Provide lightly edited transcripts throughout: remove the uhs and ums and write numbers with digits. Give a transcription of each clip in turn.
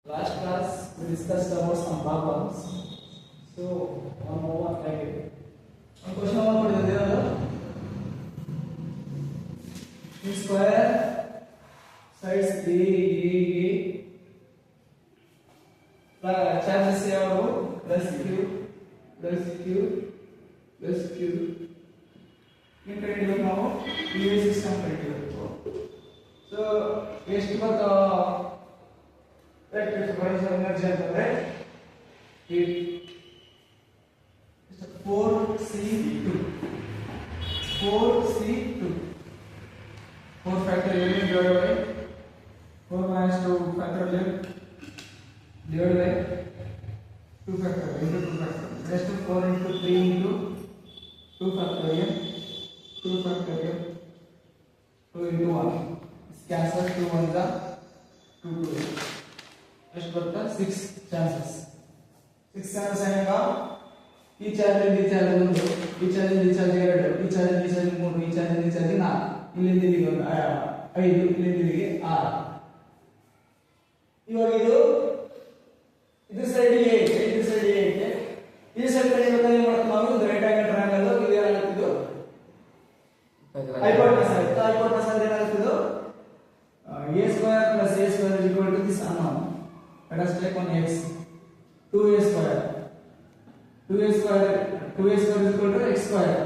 Last class we discussed about some problems. So one more try it. One question number for the t square sides a charges yavu plus q in ಕಂಡು ನಾವು UV system ಕಂಡುಹಿಡಿಯಬೇಕು. So ಎಷ್ಟು ಬರ್ತಾ electric potential energy ಅಂತಂದ್ರೆ 4C2 4 factorial divided by 4 minus 2 factorial divided by 2 factorial into 2 factorial rest of 4 into 3 into 2 factorial 2 factorial 2 into 1 cancel 2 1 the 2 ಎಷ್ಟು ಬರುತ್ತೆ 6 chances ಆಗ ಈ ಚಾರ್ಜ್ ಈ ಚಾರ್ಜ್ ಒಂದು ಈ ಚಾರ್ಜ್ ಈ ಚಾರ್ಜ್ ಎರಡು ಈ ಚಾರ್ಜ್ ಈ ಚಾರ್ಜ್ ಮೂರು ಈ ಚಾರ್ಜ್ ಈ ಚಾರ್ಜ್ ನಾಲ್ಕು ಇಲ್ಲಿಂದ ಇಲ್ಲಿಗೆ ಒಂದು 5 ಇಲ್ಲಿಂದ ಇಲ್ಲಿಗೆ 6 ಇವಾಗ ಇದು ಸೈಡ್ ಗೆ ಇದು ಸೈಡ್ ಗೆ ಈ ಸೈಡ್ ಕಡೆ ಏನು ಮಾಡ್ತೀವಿ ನಾವು ಇದು ರೈಟ್ ಆಂಗಲ್ ಟ್ರಯಾಂಗಲ್ ಇದು ಏನಾಗುತ್ತಿದ್ದು ಹೈಪೋಟೆನಸ್ ಆಗುತ್ತೆ ಹೈಪೋಟೆನಸ್ ಅಂದ್ರೆ ಏನಾಗುತ್ತಿದ್ದು a square plus a square is equal to this unknown. Let us take one x 2a square is equal to x square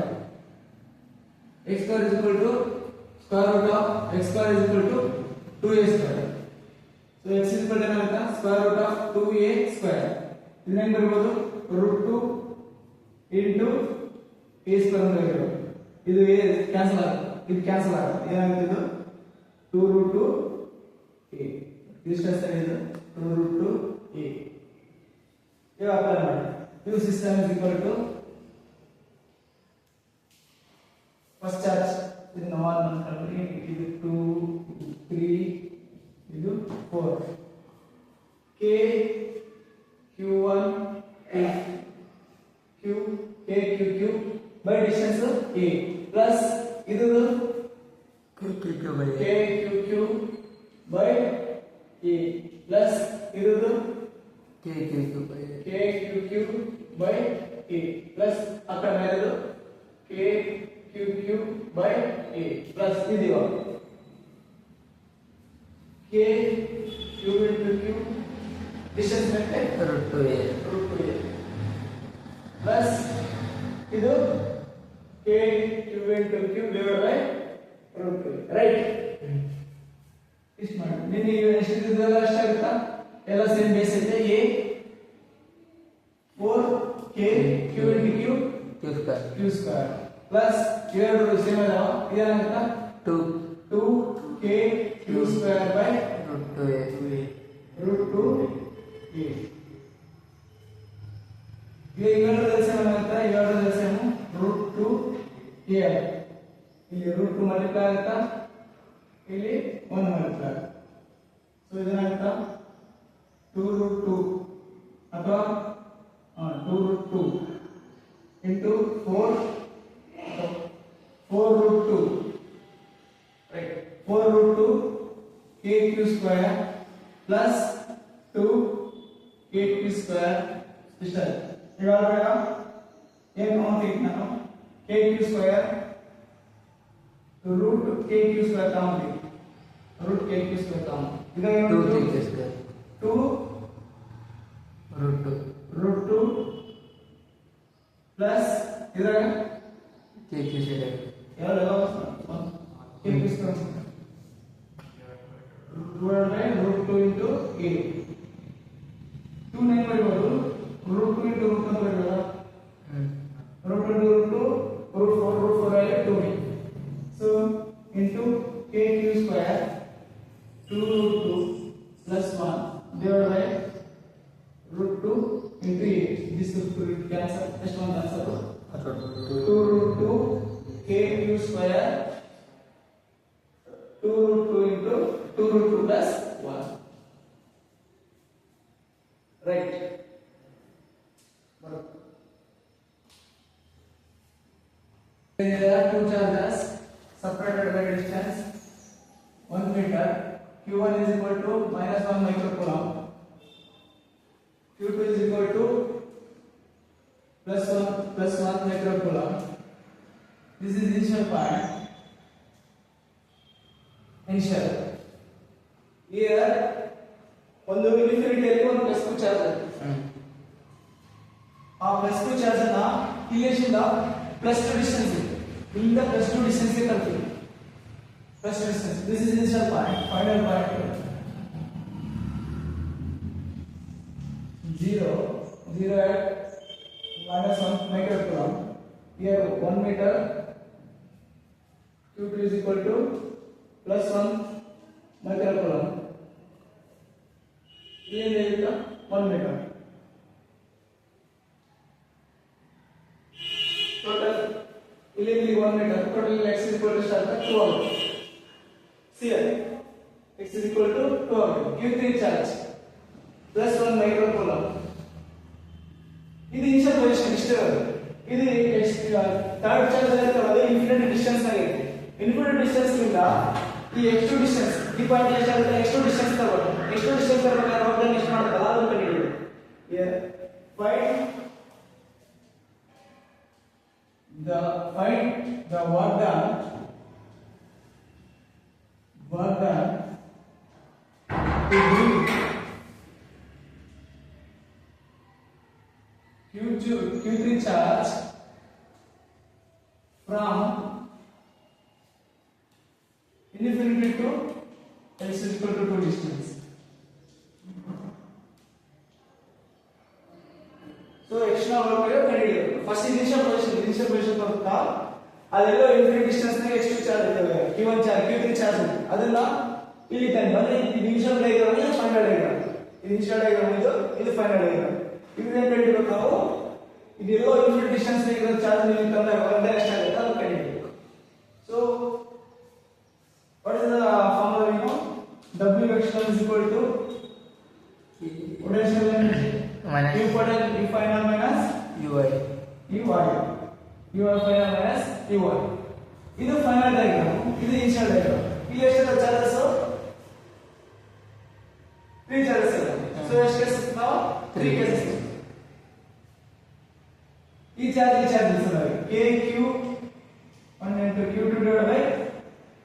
is equal to square root of x square is equal to 2a square. So x is equal to square root of 2a square. ಇದನ್ನ ಏನು ಬರಬಹುದು √2 into a square ಅಂತ ಬರಬಹುದು. ಇದು cancel ಆಗುತ್ತೆ ಏನಾಗುತ್ತೆ ಇದು 2 √2a distance ಏನಿದೆ 2 √2a ಇವಾಗ ಅಪ್ಲೈ ಮಾಡಿ q system is equal to first charge ಇದನ್ನ 1 ಅನ್ಕೊಳ್ಳಿ ಇದು 2 3 ಇದು 4 k q1 q by distance a plus ಇದು KQQ by A plus ಇರುವುದು KQQ by A plus ಅక్కడ ಮೇಲೆದು KQQ by A plus ಇದೀವ KQ into Q distance ಮತ್ತೆ √2a plus ಇದು KQ into Q divided by right ಇಷ್ಟು ಮಾಡಿ ನಿಮಗೆ ಎಷ್ಟು ಇದೆಲ್ಲ ಅಷ್ಟಾಗುತ್ತಾ ಎಲ್ಲ ಸೇಮ್ ಬೇಸ್ ಐತೆ a 4k q into q square plus ಎರಡು ಸೇಮ್ ಅದಾವ ಇದೇನಾಗುತ್ತಾ 2k q square by √2a ಇವೆರಡರ ಸೇಮ್ ಆಗುತ್ತಾ ಇವೆರಡರ ಸೇಮ್ √2a ಇಲ್ಲಿ √2 ಮಲ್ಟಿಪ್ಲೈ ಆಗುತ್ತಾ ಇಲ್ಲಿ 1 ಮಲ್ಟಿಪ್ಲೈ ಆಗುತ್ತೆ ಸೊ ಇದನ್ನಾಗುತ್ತಾ 2√2 ಅಥವಾ 2√2 into 4√2 right 4√2 kq square plus 2kq square ಇಷ್ಟ ಇವಾಗ ಏನು ಮಾಡ್ತೀವಿ ನಾವು kq square root kq square ತಗೊಂಡ್ವಿ root kq square ತಗೊಂಡು ಈಗ 2kq square 2 √2 plus ಇದರ kq square ಯಾರು kq square √2 into a 2 9 ಬರಬಹುದು √2 into √2 ಅಂತ ಬರಬಹುದಾ √2 into √4 ಆಗಿ 2 so into kq square 2√2 plus 1 divided by √2 into 8 this will cancel just one answer 2√2 kq square 2√2 into 2√2 plus 1 right there are two charges separated by distance 1 meter q1 is equal to -1 microcoulomb Q2 is equal to plus 1 microcoulomb. This is initial point. Initial. Here, ಒಂದು ಇನ್ಫಿನಿಟಿಯಲ್ಲಿ ಒಂದು plus q charge ಇದೆ. ಆ plus q charge ಅನ್ನ ಇಲ್ಲಿಂದ plus 2 distance ಇದೆ. ಇಲ್ಲಿಂದ plus 2 distance ಗೆ ತಲುಪಿದೆ. Plus 2 distance. This is initial point. Final point. 0 at -1 microcoulomb. Here 1 meter. Q2 is equal to plus 1 microcoulomb. Here 1 meter. Total 1 meter. Total x is equal to 12. See here. X is equal to 12. Q3 charge plus 1 microcoulomb. ಇದು initial position ಇಷ್ಟೇ. ಇದು third charge ಇರುತ್ತಲ್ಲ infinity distance ಆಗಿದೆ. Infinity distance ಇಂದ ಈ x2 distance ಈ point ಎಷ್ಟಾಗುತ್ತೆ x2 distance ತಗೊಳ್ಳಿ. x2 ಡಿಸ್ಟೆನ್ಸ್ ತಗೊಳ್ಬೇಕಾದ್ರೆ ವರ್ಕ್ ಡನ್ ಎಷ್ಟು ಮಾಡುತ್ತಲ್ಲ ಅದನ್ನು ಕಂಡುಹಿಡಿಯಿರಿ. here find the work done to bring Q3 charge from infinity to x is equal to 2 distance. So x ನ ವರ್ಕ್ ಕಂಡುಹಿಡಿಯೋದು. ಫಸ್ಟ್ ಇನಿಷಿಯಲ್ ಪೊಸಿಷನ್ ಬರುತ್ತಾ ಅದೆಲ್ಲ ಇನ್ಫಿನಿಟಿ ಡಿಸ್ಟೆನ್ಸ್ ನ x2 charge ಇದೆ, Q1 charge Q3 charge ಇದೆ. ಅದನ್ನ ಇಲ್ಲಿ ತಂದು ಅಂದ್ರೆ ಇದು ಇನಿಷಿಯಲ್ ಡಯಾಗ್ರಾಮ್ ಇದು ಫೈನಲ್ ಡಯಾಗ್ರಾಮ್. ಇದು ಇನಿಷಿಯಲ್ ಡಯಾಗ್ರಾಮ್ ಇದು ಫೈನಲ್ ಡಯಾಗ್ರಾಮ್. ಇದನ್ನ ಕಂಡುಹಿಡಿಯಬೇಕು ನಾವು. ಇದೆಲ್ಲ ಇನ್ಫಿನಿಟಿ ಡಿಸ್ಟೆನ್ಸ್ ನ ಚಾರ್ಜ್ ನೀವು ತಂದಾಗ ವರ್ಕ್ ಡನ್ ಎಷ್ಟಾಗುತ್ತೆ ಅದನ್ನ ಕಂಡುಹಿಡಿಯಬೇಕು. So what is the formula we know? W external is equal to potential energy minus Q final minus UI final minus UI. ಇದು ಫೈನಲ್ ಡಯಾಗ್ರಾಮ್, ಇದು ಇನಿಷಿಯಲ್ ಡಯಾಗ್ರಾಮ್. ಇಲ್ಲಿ ಎಷ್ಟು ಚಾರ್ಜಸ್ 3 ಚಾರ್ಜಸ್ ಇದೆ. ಸೊ ಎಷ್ಟು cases ನಾವು 3 ಕೇಸಸ್. ಈ charge ಇರ್ತದೆ k q 1 into q2 divided by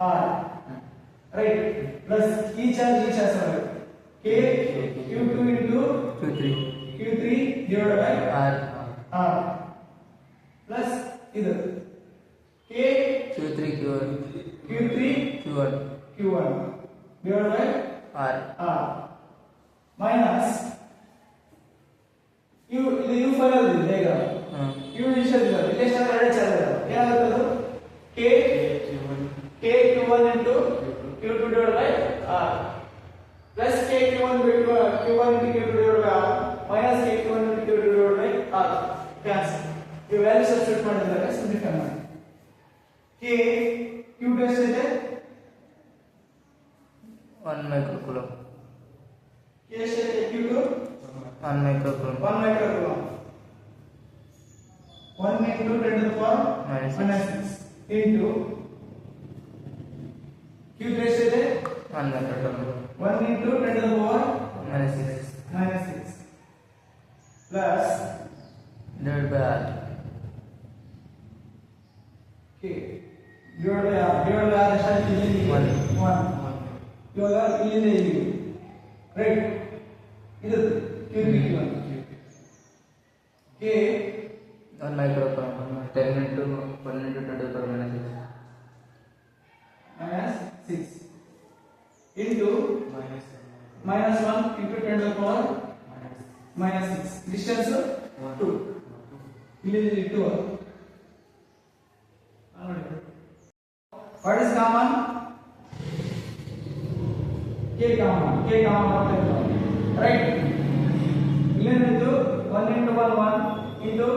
r, right, plus ಈ charge k q2 into q3 divided by r plus ಇದು k q3 q1 divided by r minus u ಇದು u final ಇದೆ ಈಗ u initial ಇದೆ. ಇಲ್ಲಿ ಎಷ್ಟು ಎರಡು ಚಾರ್ಜ್ ಇದೆ. ಏನಾಗುತ್ತೆ ಅದು k q1 into q2 divided by r plus k q1 into q2 divided by r minus k q1 into q2 divided by r. cancel. ಈ ವ್ಯಾಲ್ಯೂ ಸಬ್ಸ್ಟಿಟ್ಯೂಟ್ ಮಾಡಿದಾಗ ಸಿಂಪ್ಲಿಫೈ ಮಾಡಿ k q2 ಎಷ್ಟಿದೆ 1 microcoulomb. k ಎಷ್ಟಿದೆ q2 1 microcoulomb. 1 microcoulomb 1 into 10 to the power minus 6 into q3 ಎಷ್ಟಿದೆ 1 microcoulomb. 1 into 10 to the power minus 6 plus divided by r. k divided by r ಎಷ್ಟಾಗುತ್ತೆ ಇಲ್ಲಿ 1 ಇವಾಗ ಇಲ್ಲಿಂದ ಇಲ್ಲಿಗೆ ರೈಟ್. ಇದು q3 q1 k 1 microcoulomb 10 into 1 into 10 to the power minus 6 into minus 1 into 10 to the power minus 6. Distance 2. ಇಲ್ಲಿ 2. What is common? K common right. ಇಲ್ಲೇನಿತ್ತು 1 into 1 into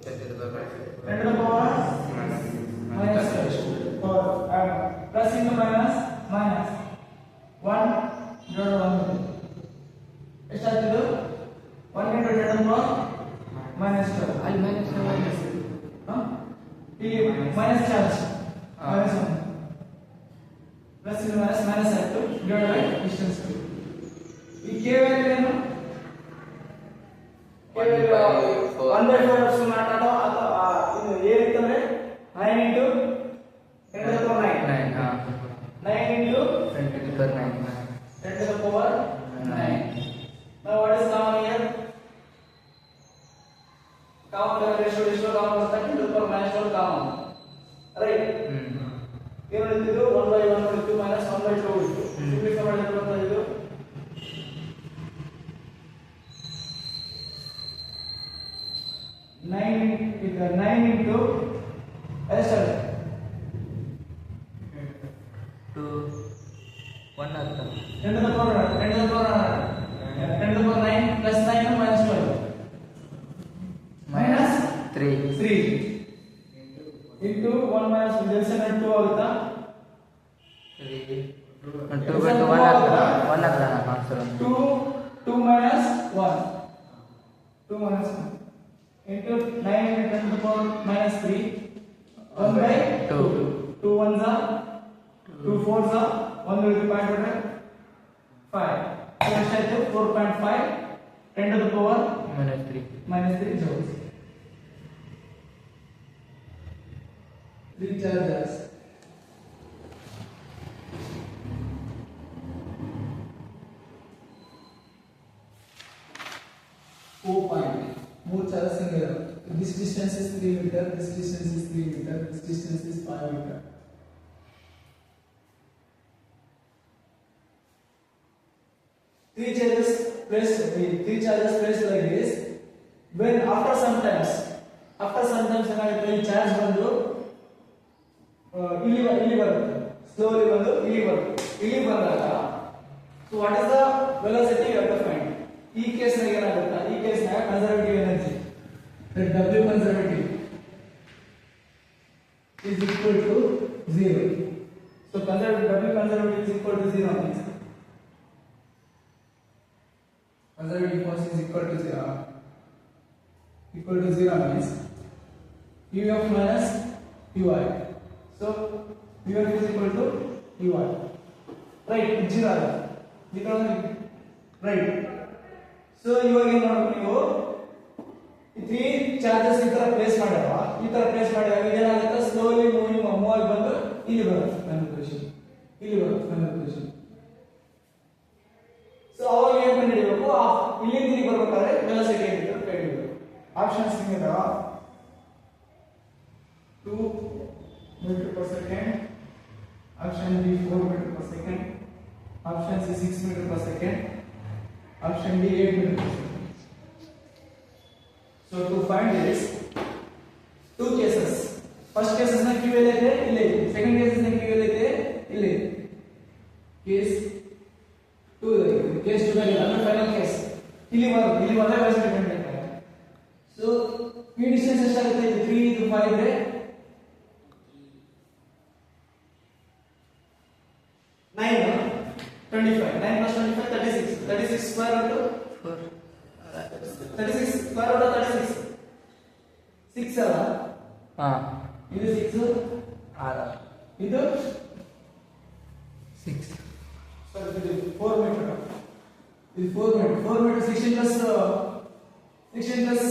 10 to the power minus power plus into minus 1 divided by 1 ಎಷ್ಟಾಗ್ತದೆ 1 into 10 to the power minus 12 ಅಲ್ಲಿ minus ಇಲ್ಲಿ minus charge minus 1 plus into minus ಆಯ್ತು divided by distance 2. ಈ k value ಏನು 1/5 ಅಷ್ಟು ನಾಟಾಡೋ ಅಥವಾ ಇದು ಏನಿತ್ತಂದ್ರೆ 9 into 10 to the power 9. 9 ಹಾ 9 into 10 to the power 9 10 to the power 9. Now what is common here? Common ratio common ಬರುತ್ತೆ 10 to the power minus 12 common. Right? ಏನು ಹೇಳ್ತಿದ್ದು 1/1 ಇತ್ತು minus 1/2 ಇತ್ತು. ಸಿಂಪ್ಲಿಫೈ ಮಾಡಿದ್ರೆ ಬರ್ತದೆ ಇದು 9 into ಎಷ್ಟು 2 1 ಆಗ್ತದೆ 10 to the power 9 plus 9 minus 12 minus 3 into 1 minus division 2 ಆಗುತ್ತಾ 2 by 2 1 ಆಗ್ತದೆ 1 ಆಗ್ತದೆ answer 2 minus 1 2 minus 1 into 9 into 10 to the power minus 3 1 by 2 2 ones are 2 fours are 1 will be 5 so ಎಷ್ಟು 4.5 10 to the power minus 3 joules 3 charges 4 point more charges in there. This distance is 3 meter, this distance is 3 meter, this distance is 5 meter. Three charges placed like this. When after sometimes ಏನಾಗುತ್ತೆ ಈ charge ಬಂದು ಇಲ್ಲಿ ಬರುತ್ತೆ slowly ಬಂದು ಇಲ್ಲಿ ಬಂದಾಗ so what is the velocity you have to find ಈ ಕೇಸ್ನಾಗ ಏನಾಗುತ್ತೆ ಈ ಕೇಸ್ನಾಗ conservative energy W conservative is equal to 0. So W conservative is equal to 0 means conservative force is equal to 0 means UF minus UI. So UF is equal to UI. Right, 0. Right. So ಇವಾಗ ಏನು ಮಾಡಬೇಕು ನೀವು three charges ಈ ತರ place ಮಾಡಿದಾಗ ಏನಾಗುತ್ತೆ slowly move ಆಗಿ ಬಂದು ಇಲ್ಲಿ ಬರುತ್ತೆ ಕನ್ವರ್ಷನ್ ಸೊ ಅವಾಗ ಏನು ಕಂಡುಹಿಡಿಯಬೇಕು ಇಲ್ಲಿಂದ ಇಲ್ಲಿಗೆ ಬರ್ಬೇಕಾದ್ರೆ ವೆಲಾಸಿಟಿ ಏನಿದೆ ಅಂತ ಕಂಡುಹಿಡಿಯಬೇಕು ಆಪ್ಷನ್ಸ್ ನಿಮಗೆ 2 meter per second option B 4 meter per second option C 6 meter per second option D 8 meter per second. So to find this, two cases. First case is na Q L ಇದೆ ಇಲ್ಲಿ, second case is na Q L ಇದೆ ಇಲ್ಲಿ. Case 2 ಇದೆ, case 2 ನಲ್ಲಿ ಅಂದ್ರೆ final case. ಇಲ್ಲಿ ಬಂದ velocity ಕಂಡುಹಿಡಿಯುತ್ತಾರೆ. So ಈ ಡಿಸ್ಟೆನ್ಸ್ ಎಷ್ಟಾಗುತ್ತೆ ಇದು 3 ಇದು 5 ಇದೆ. 9 25 9 plus 25 36 square root 36 square root of 36 6 ಅಲ್ಲ ಹಾ ಇದು 6 ಇದು 6 ಸರ್ ಇದು 4 ಮೀಟರ್ ಇದು 4 ಮೀಟರ್ 16 plus 25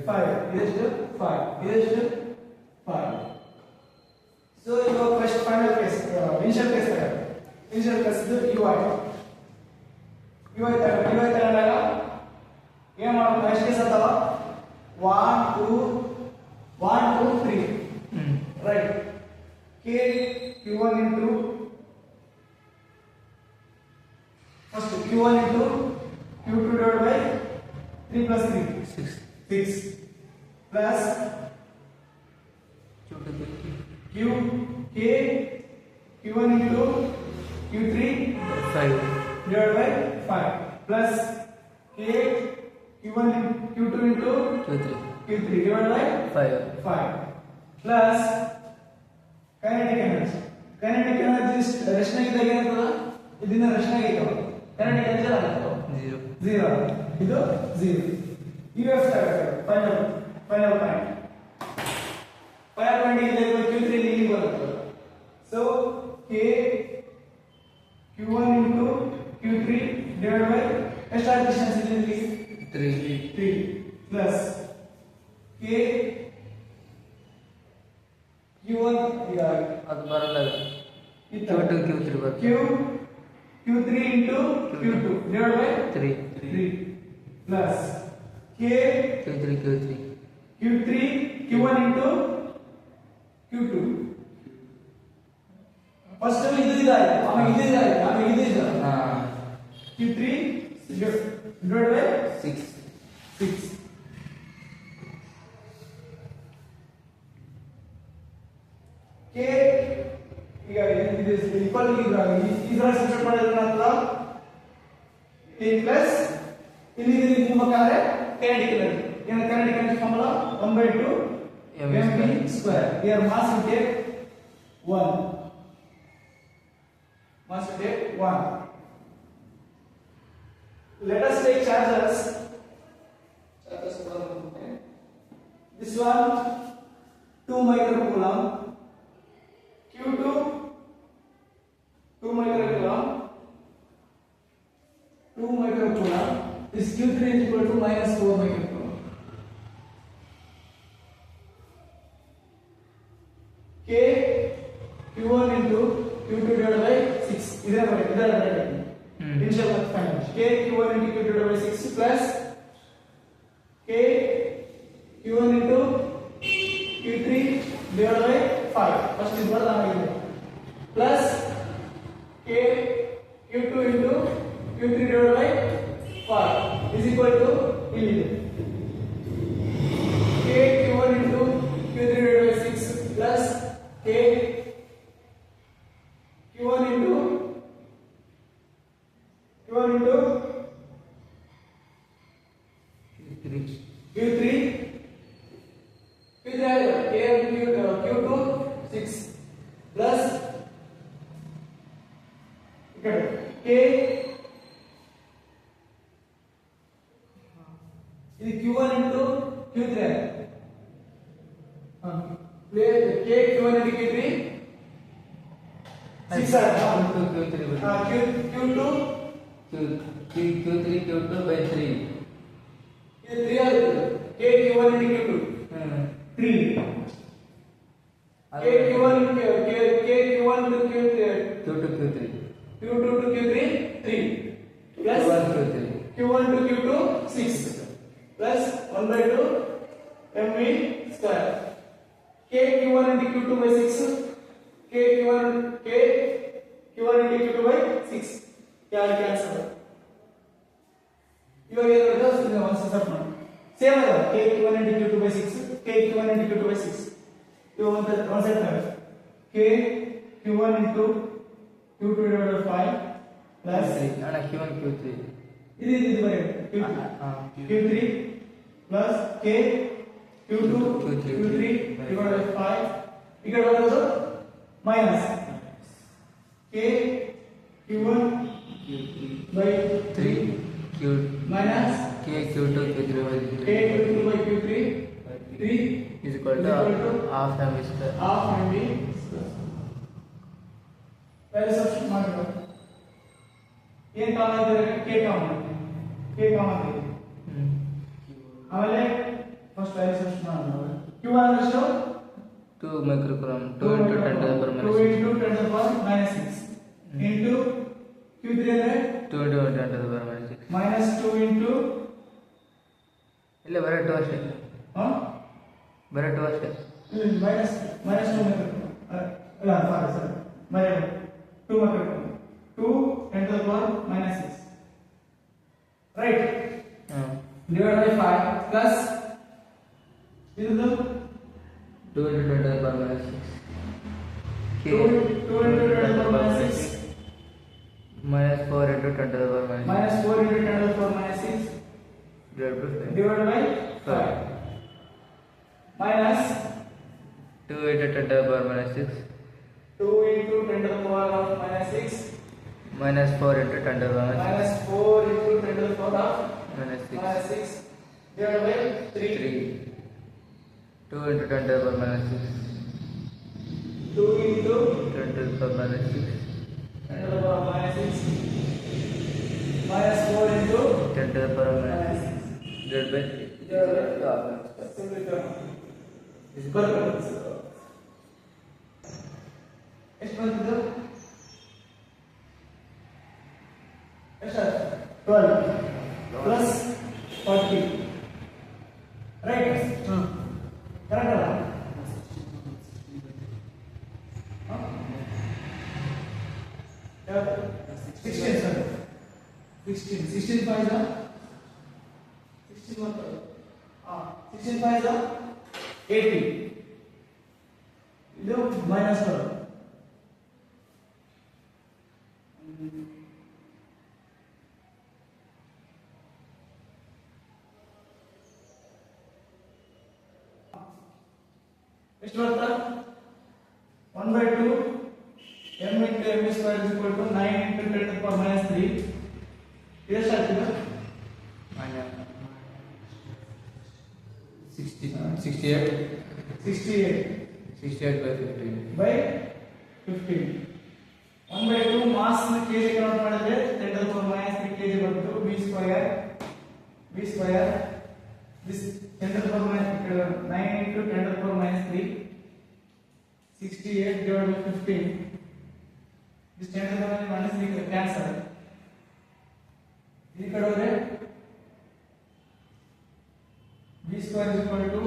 5 ಇದೆಷ್ಟು 5 ಸೊ ಇವಾಗ first final case initial case ಇದು UI ತಗೊಂಡಾಗ ಏನು ಮಾಡಬೇಕು ಎಷ್ಟು ಕೇಸ್ ಅಂತಲ್ಲ 1 2 3 right K Q1 into first Q1 into Q2 divided by 3 plus 3 6 plus Q1 into Q3 5 divided by 5 plus Q1 Q2 into Q3 divided by 5 plus kinetic energy ರಚನೆ ಇದ್ದಾಗ ಏನಂತದ ಇದನ್ನ ರಚನೆ ಆಗಿತ್ತು kinetic energy ಆಗುತ್ತೆ 0 ಇದು 0 UF ಫೈನಲ್ ಪಾಯಿಂಟ್ ಇಲ್ಲಿ Q3 ಇಲ್ಲಿ ಬರುತ್ತೆ so Q1 into Q3 divided by ಎಷ್ಟು ಡಿಸ್ಟೆನ್ಸ್ ಇದೆ ಇಲ್ಲಿ 3 plus k q1 ಈಗ ಅದು ಬರಲ್ಲ ಇತ್ತ q2 q3 ಬರುತ್ತೆ q3 into q2 divided by 3 plus k q3 q1 into q2 first ಇದು ಆಯ್ತು ಆಮೇಲೆ ಇದು ಆಯ್ತು ಆಮೇಲೆ ಇದು q3 divided by 6 k ಈಗ ಇದು ಈಕ್ವಲ್ ಇದರ ಸಬ್ಸ್ಟಿಟ್ಯೂಟ್ ಮಾಡಿದ್ರೆ ಏನಾಗ್ತದ k ಪ್ಲಸ್ ಇಲ್ಲಿ ನಿಮ್ಮಕ್ಕಾದ್ರೆ kinetic ಎನರ್ಜಿ ಏನು kinetic energy formula 1/2 mv square here mass will take 1 let us take charges this one 2 microcoulomb q2 2 microcoulomb this q3 is equal to minus 4 microcoulomb k q1 into q2 divided by 6 idar initial final k q1 into q2 divided by 6 plus k q1 into q3 divided by 5 first is what plus k q2 into q3 divided by 5 is equal to k q1 into q3 divided by 6 plus k q1 into q3 k q2 6 plus k ಇದು q1 into q3 k q1 into q3 6 q3 by 3 ಇದು 3 ಆಗುತ್ತೆ k q1 into q2 3 k q1 into q3 q2 q3 to q3 3 plus q1 to q2 6 plus 1/2 mv square k q1 into q2 by 6 k q1 into q2 by 6 cancel ಇವಾಗ ಏನು ಬರುತ್ತೆ ಒಂದು set ಮಾಡಿ same ಅಲ್ಲ k q1 into q2 by 6 k q1 into q2 by 6 ಇವಾಗ ಒಂದು set ಮಾಡಿ k q1 into q2 divided by 5 plus ಅಣ್ಣ q1 q3 ಇದು ಬರೆಯ q3 plus k q2 q3 divided by 5 ಈಗ ಬರೋದು minus k q1 by 3 q minus k q2 q3 by 3 k q2 by q3 3 is equal to half mv square पहले substitute ಮಾಡಬೇಕು ಏನು common ಇದೆ k common ಇದೆ ಆಮೇಲೆ first value substitute ಮಾಡೋಣ q1 ಎಷ್ಟು 2 microcoulomb 2 into 10 to the power minus 2 into 10 to the power minus 6 into q3 ಅಂದ್ರೆ 2 into 10 to the power minus 6 minus 2 into ಇಲ್ಲ ಬರ 2 ಅಷ್ಟೇ ಬರ 2 ಅಷ್ಟೇ minus 2 ಇಲ್ಲ ಸರಿ ಬರ 2 microcoulomb 2 10 to the power minus 6 right divided by 5 plus ಇದು 2 into 10 to the power minus 6 2 into 10 to the power minus 6 minus 4 into 10 to the power minus 4 into 10 to the power minus 6 divided by 5 minus 2 into 10 to the power minus 6 2 into 10 to the power of minus 6 minus 4 into 10 to the power minus 4 into 10 to the power of minus 6 minus 6 divided by 3 2 into 10 to the power minus 6 2 into 10 to the power minus 6 10 to the power minus 6 minus 4 into 10 to the power minus 6 divided by 3 ಎಷ್ಟು ಬಂದಿದ್ದು ಎಷ್ಟು 12 plus 40 right correct ಅಲ್ಲ 16 sir 16 5 16 ಮತ್ತು 16 5 80 ಇದು minus 12 ಎಷ್ಟು ಬರುತ್ತಾ 1/2 m into m square is equal to 9 into 10 to the power minus 3 ಎಷ್ಟಾಗ್ತದೆ 68 by 15 1/2 mass kg convert ಮಾಡಿದ್ರೆ 10 to the power minus 3 kg ಬಂತು v square this 10 to the power minus 9 into 10 to the power minus 3 68 divided by 15 this 10 to the power minus 3 cancel ಈ ಕಡೆ ಹೋದ್ರೆ v square is equal to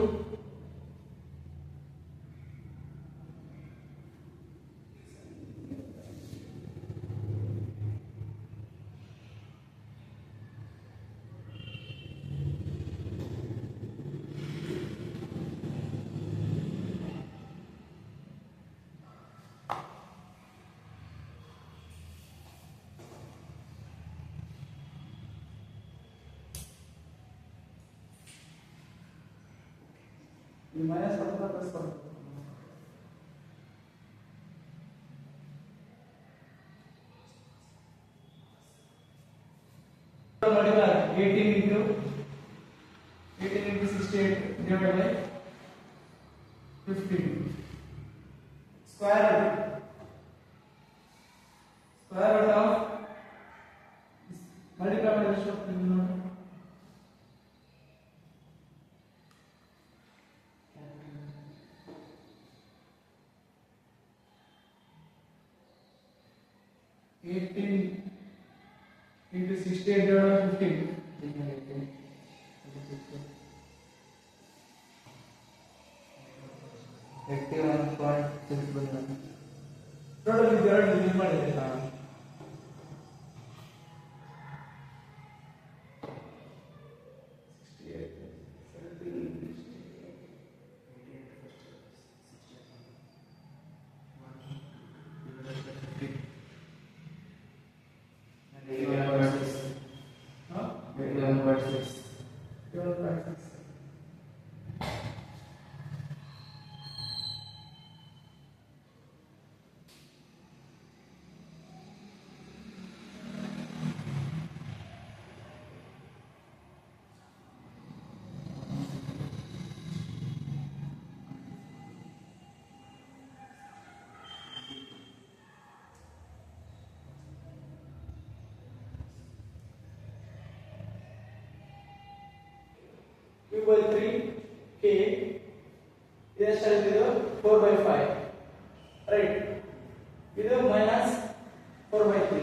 ಈ minus ಬರ್ತದ plus ಬರ್ತದ ಮಾಡಿದ 18 into 68 divided by 15 square root of multiply ಮಾಡಿದ್ರೆ ಎಷ್ಟು ಬರ್ತದೆ ನೋಡಿ 18 into 68 divided by 15 81.6 ಬಂದ ಟೋಟಲ್ ಇದು ಎರಡು ಯೂಸ್ ಮಾಡಿದ್ರೆ q by 3 k ಇದೆಷ್ಟಾಗಿದೆ 4/5 ರೈಟ್ ಇದು ಮೈನಸ್ 4/3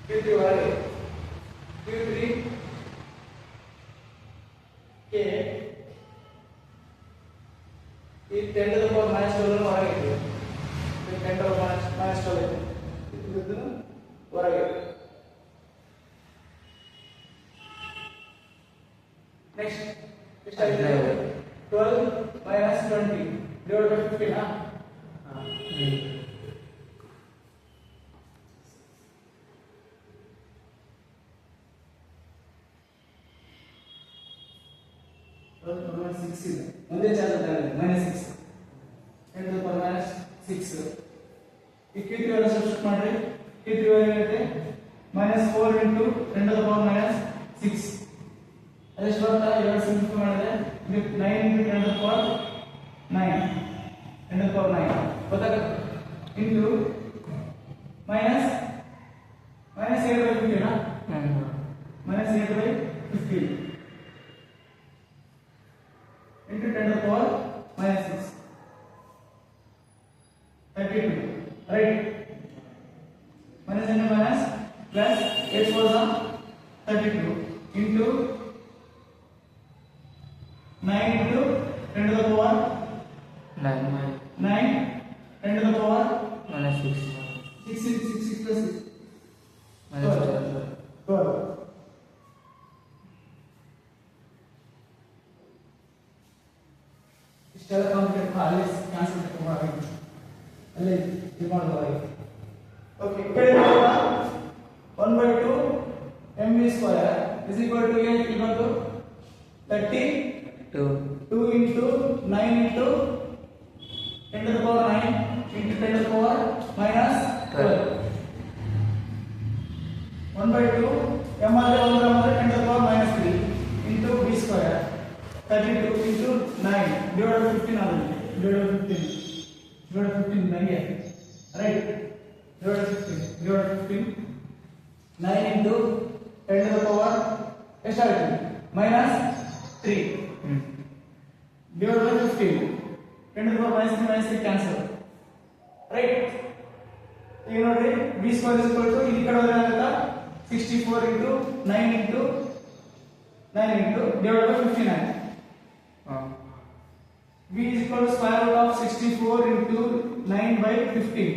q3 ಹೊರಗೆ q3 k ಈ 10 to the power minus 12 ಹೊರಗೆ ಇದೆ 10 to the power minus 12 ಇದೆ ಇದು ಹೊರಗೆ next ಎಷ್ಟಾಗಿದೆ 12 minus 20 divided by 15 6 ಇದೆ ಒಂದೇ ಚಾರ್ಜ್ -6 10 to the power -6 ಈ q3 ಅನ್ನು ಸಬ್ಸ್ಟಿಟ್ಯೂಟ್ ಮಾಡಿ q3 ಏನಾಗುತ್ತೆ -4 into 10 to the power -6 ಅದೆಷ್ಟು ಬರುತ್ತಾ ಎರಡು ಸಿಂಪ್ಲಿಫೈ ಮಾಡಿದ್ರೆ ಇದು 9 into 10 to the power 9 10 to the power 9 ಗೊತ್ತಾಗುತ್ತೆ into minus 8/15 -8/15 32 into 9 into 10 to the power 9 9 10 to the power minus 6 6 plus 6 minus 12. 12. ಇಷ್ಟೆಲ್ಲ ಕಾಂಪ್ಲಿಕೇಟ್ ಅಲ್ಲಿ ಕ್ಯಾನ್ಸಲ್ ಮಾಡಿ ಅಲ್ಲಿ ಇದು ಮಾಡೋದು. ಓಕೆ ಕಡೆ 1/2 mv square is equal to ಏನು ಇತ್ತು 32 into 9 into 10 to the power 9 into 10 to the power minus 12. 1/2 m ಆದರೆ 1 ಅಂದರೆ 10 to the power minus 3 into v square 32 into 9 divided by 15 ಆಗುತ್ತೆ divided by 15 ನನಗೆ right divided by 15 9 into 10 to the power ಎಷ್ಟಾಗುತ್ತೆ minus 3 divided by 15 10 to the power minus 3 cancel right ಈಗ ನೋಡಿ v square is equal to ಈ ಕಡೆ ಹೋದ್ರೆ ಆಗುತ್ತಾ 64 into 9 into divided by 59 v is equal to square root of 64 into 9 by 15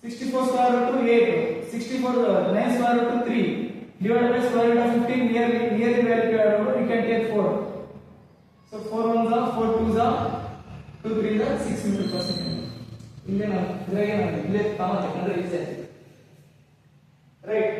64 square root to 8 64 9 square root to 3 divided by square root of 15 nearly value you can take 4 so 4 ones are 4 twos are 2 3s are 6 meters per second ಇಲ್ಲೇ ನಾವು ಇಲ್ಲೇ ಕಾಮ ತಗೊಂಡ್ರೆ easy right